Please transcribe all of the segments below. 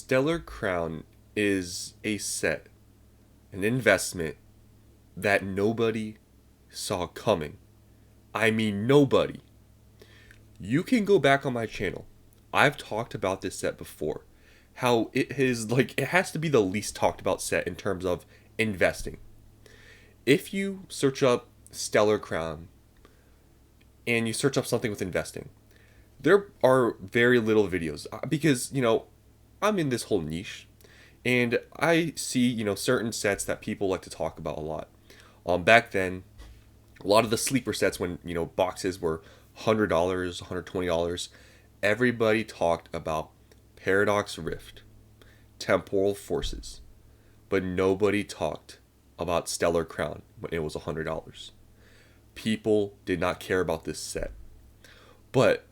Stellar Crown is a set, an investment that nobody saw coming. I mean, nobody. You can go back on my channel. I've talked about this set before. How it has to be the least talked about set in terms of investing. If you search up Stellar Crown and you search up something with investing, there are very little videos because, I'm in this whole niche and I see, certain sets that people like to talk about a lot. Back then, a lot of the sleeper sets when, boxes were $100, $120, everybody talked about Paradox Rift, Temporal Forces, but nobody talked about Stellar Crown when it was $100. People did not care about this set. But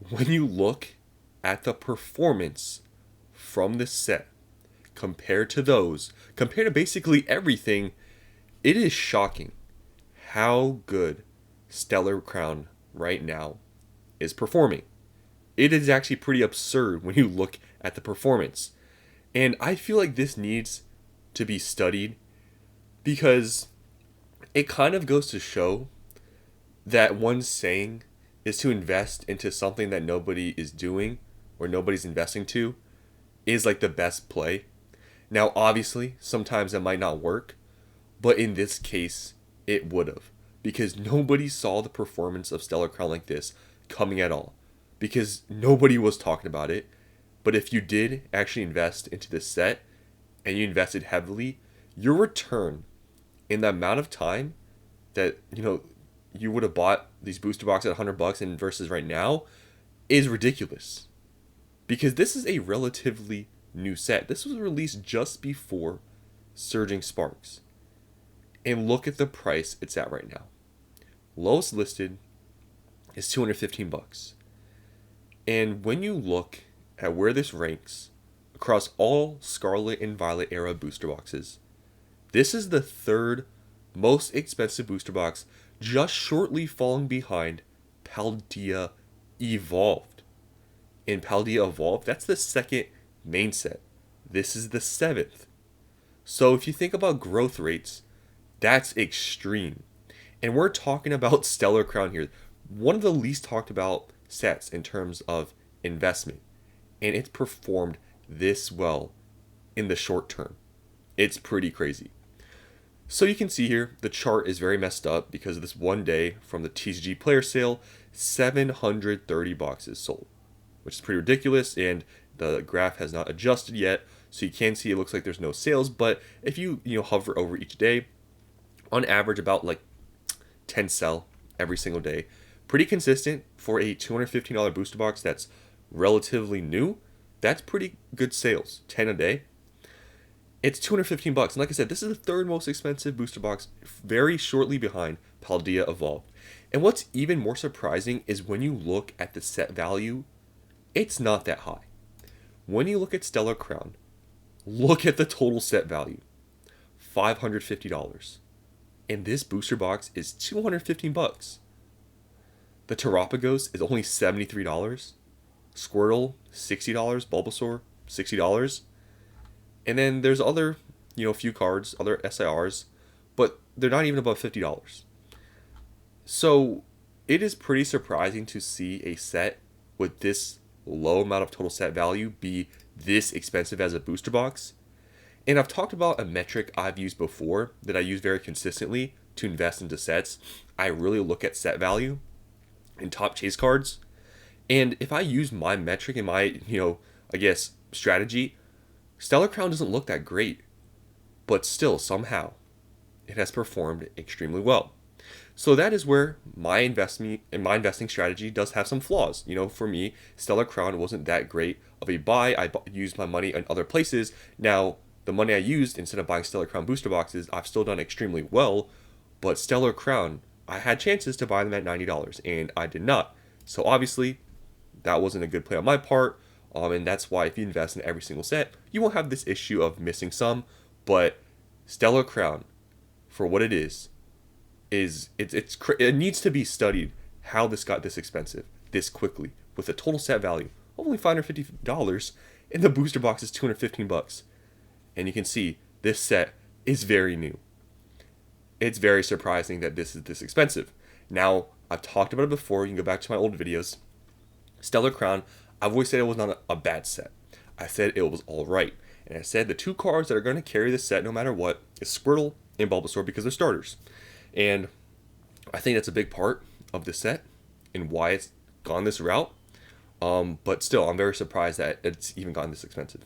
when you look at the performance from this set compared to basically everything, it is shocking how good Stellar Crown right now is performing. It is actually pretty absurd when you look at the performance. And I feel like this needs to be studied because it kind of goes to show that one saying is to invest into something that nobody is doing or nobody's investing to is like the best play. Now, obviously, sometimes it might not work, but in this case, it would have because nobody saw the performance of Stellar Crown like this coming at all because nobody was talking about it. But if you did actually invest into this set and you invested heavily, your return in the amount of time that, you would have bought these booster boxes at $100 and versus right now is ridiculous. Because this is a relatively new set. This was released just before Surging Sparks. And look at the price it's at right now. Lowest listed is $215. And when you look at where this ranks across all Scarlet and Violet era booster boxes, this is the third most expensive booster box, just shortly falling behind Paldea Evolved. In Paldea Evolved, that's the second main set. This is the seventh. So if you think about growth rates, that's extreme. And we're talking about Stellar Crown here, one of the least talked about sets in terms of investment. And it's performed this well in the short term. It's pretty crazy. So you can see here, the chart is very messed up because of this one day from the TCG player sale, 730 boxes sold, which is pretty ridiculous, and the graph has not adjusted yet, so you can see it looks like there's no sales, but if you hover over each day, on average about like 10 sell every single day. Pretty consistent for a $215 booster box that's relatively new. That's pretty good sales, 10 a day. It's $215, and like I said, this is the third most expensive booster box, very shortly behind Paldea Evolved. And what's even more surprising is when you look at the set value, it's not that high. When you look at Stellar Crown, look at the total set value, $550. And this booster box is $215. The Terapagos is only $73. Squirtle, $60. Bulbasaur, $60. And then there's other, few cards, other SIRs, but they're not even above $50. So it is pretty surprising to see a set with this low amount of total set value be this expensive as a booster box. And I've talked about a metric I've used before that I use very consistently to invest into sets. I really look at set value in top chase cards. And if I use my metric and my, strategy, Stellar Crown doesn't look that great, but still, somehow, it has performed extremely well. So that is where my investing strategy does have some flaws. For me, Stellar Crown wasn't that great of a buy. I used my money in other places. Now, the money I used instead of buying Stellar Crown booster boxes, I've still done extremely well, but Stellar Crown, I had chances to buy them at $90, and I did not. So obviously, that wasn't a good play on my part. And that's why if you invest in every single set, you won't have this issue of missing some. But Stellar Crown, for what it is it needs to be studied how this got this expensive this quickly with a total set value of only $550 and the booster box is 215 bucks. And you can see this set is very new. It's very surprising that this is this expensive. Now, I've talked about it before. You can go back to my old videos. Stellar Crown, I've always said it was not a bad set. I said it was alright. And I said the two cards that are going to carry this set no matter what is Squirtle and Bulbasaur because they're starters. And I think that's a big part of the set and why it's gone this route. But still, I'm very surprised that it's even gotten this expensive.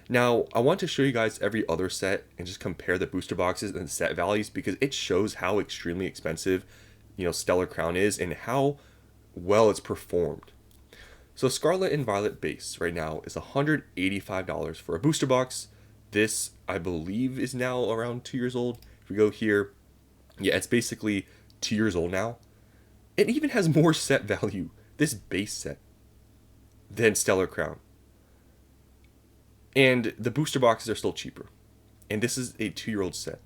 Now, I want to show you guys every other set and just compare the booster boxes and the set values because it shows how extremely expensive, Stellar Crown is and how well it's performed. So Scarlet and Violet base right now is $185 for a booster box. This, I believe, is now around 2 years old. If we go here, yeah, it's basically 2 years old now. It even has more set value, this base set, than Stellar Crown. And the booster boxes are still cheaper. And this is a 2-year-old set.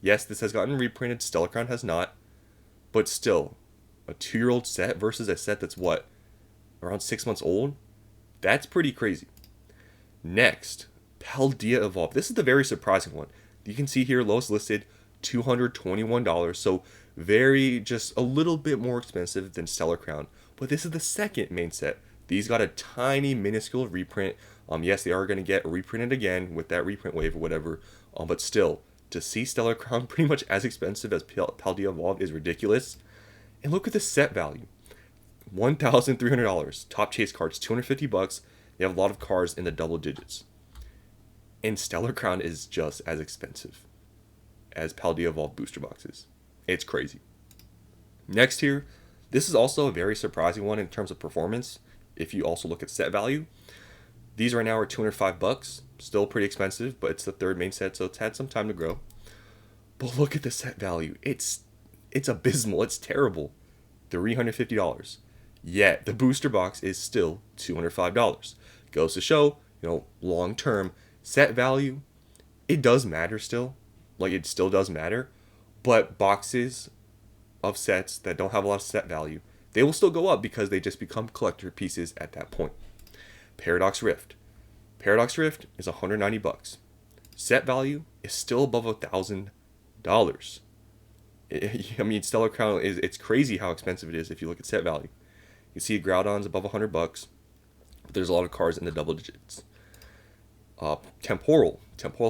Yes, this has gotten reprinted. Stellar Crown has not. But still, a 2-year-old set versus a set that's what? Around 6 months old? That's pretty crazy. Next, Paldea Evolved. This is the very surprising one. You can see here, lowest listed, $221. So very, just a little bit more expensive than Stellar Crown. But this is the second main set. These got a tiny, minuscule reprint. Yes, they are going to get reprinted again with that reprint wave or whatever. But still, to see Stellar Crown pretty much as expensive as Paldea Evolved is ridiculous. And look at the set value. $1,300. Top chase cards, 250 bucks. You have a lot of cards in the double digits. And Stellar Crown is just as expensive as Paldea Evolved booster boxes. It's crazy. Next here, this is also a very surprising one in terms of performance. If you also look at set value, these right now are 205 bucks. Still pretty expensive, but it's the third main set, so it's had some time to grow. But look at the set value. It's abysmal. It's terrible. $350. Yet the booster box is still $205. Goes to show, long term set value, it does matter still. Like, it still does matter. But boxes of sets that don't have a lot of set value, they will still go up because they just become collector pieces at that point. Paradox Rift. Paradox Rift is 190 bucks. Set value is still above $1,000. I mean, Stellar Crown it's crazy how expensive it is if you look at set value. You see Groudon's above 100 bucks. But there's a lot of cards in the double digits. Temporal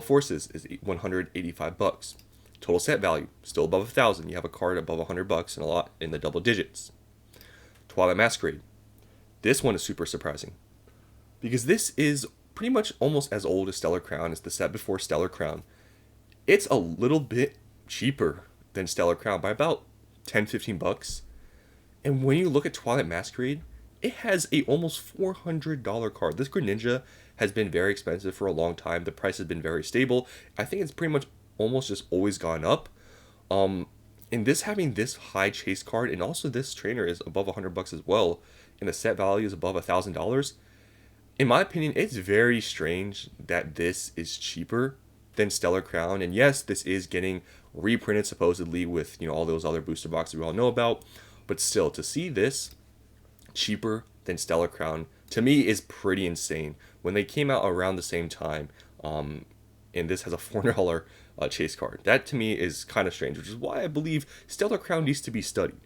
Forces is 185 bucks. Total set value still above 1,000. You have a card above 100 bucks and a lot in the double digits. Twilight Masquerade. This one is super surprising because this is pretty much almost as old as Stellar Crown. It's the set before Stellar Crown. It's a little bit cheaper than Stellar Crown by about 10-15 bucks. And when you look at Twilight Masquerade, it has a almost $400 card. This Greninja has been very expensive for a long time. The price has been very stable. I think it's pretty much almost just always gone up. And this having this high chase card, and also this trainer is above 100 bucks as well, and the set value is above $1,000. In my opinion, it's very strange that this is cheaper than Stellar Crown. And yes, this is getting reprinted supposedly with all those other booster boxes we all know about. But still, to see this cheaper than Stellar Crown, to me, is pretty insane. When they came out around the same time, and this has a $400 chase card. That, to me, is kind of strange, which is why I believe Stellar Crown needs to be studied.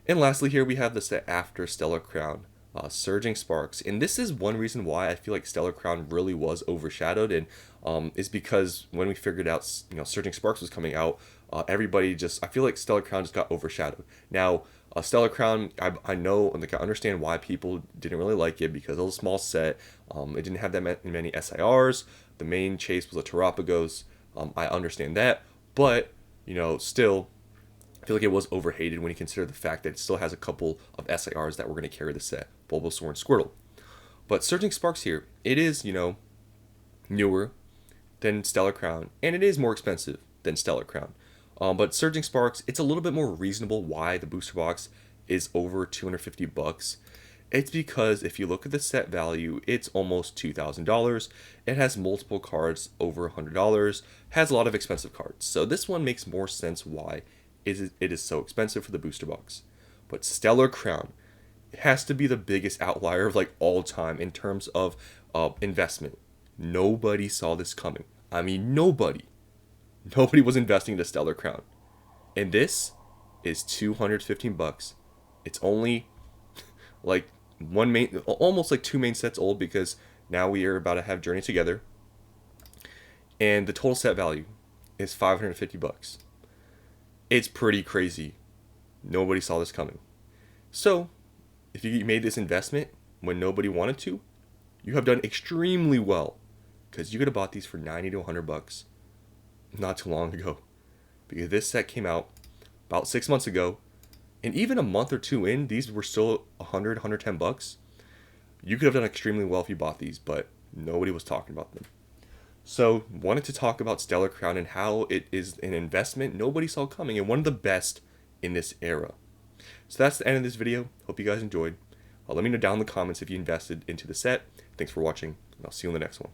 And lastly here, we have the set after Stellar Crown, Surging Sparks. And this is one reason why I feel like Stellar Crown really was overshadowed, and is because when we figured out, Surging Sparks was coming out, everybody I feel like Stellar Crown just got overshadowed. Now, Stellar Crown, I know, I understand why people didn't really like it because it was a small set. It didn't have that many SIRs. The main chase was a Terapagos. I understand that, but still, I feel like it was overhated when you consider the fact that it still has a couple of SIRs that were going to carry the set, Bulbasaur and Squirtle. But Surging Sparks here, it is newer than Stellar Crown, and it is more expensive than Stellar Crown. But Surging Sparks, it's a little bit more reasonable why the booster box is over 250 bucks. It's because if you look at the set value, it's almost $2,000. It has multiple cards over $100, has a lot of expensive cards. So this one makes more sense why it is so expensive for the booster box. But Stellar Crown, it has to be the biggest outlier of all time in terms of investment. Nobody saw this coming. I mean, nobody. Nobody was investing in the Stellar Crown. And this is $215. It's only like almost like 2 main sets old, because now we are about to have Journey together. And the total set value is $550. It's pretty crazy. Nobody saw this coming. So, if you made this investment when nobody wanted to, you have done extremely well, because you could have bought these for $90 to $100 not too long ago, because this set came out about 6 months ago, and even a month or two in, these were still $100, $110. You could have done extremely well if you bought these, but nobody was talking about them. So, wanted to talk about Stellar Crown and how it is an investment nobody saw coming, and one of the best in this era. So that's the end of this video. Hope you guys enjoyed. Let me know down in the comments if you invested into the set. Thanks for watching, and I'll see you in the next one.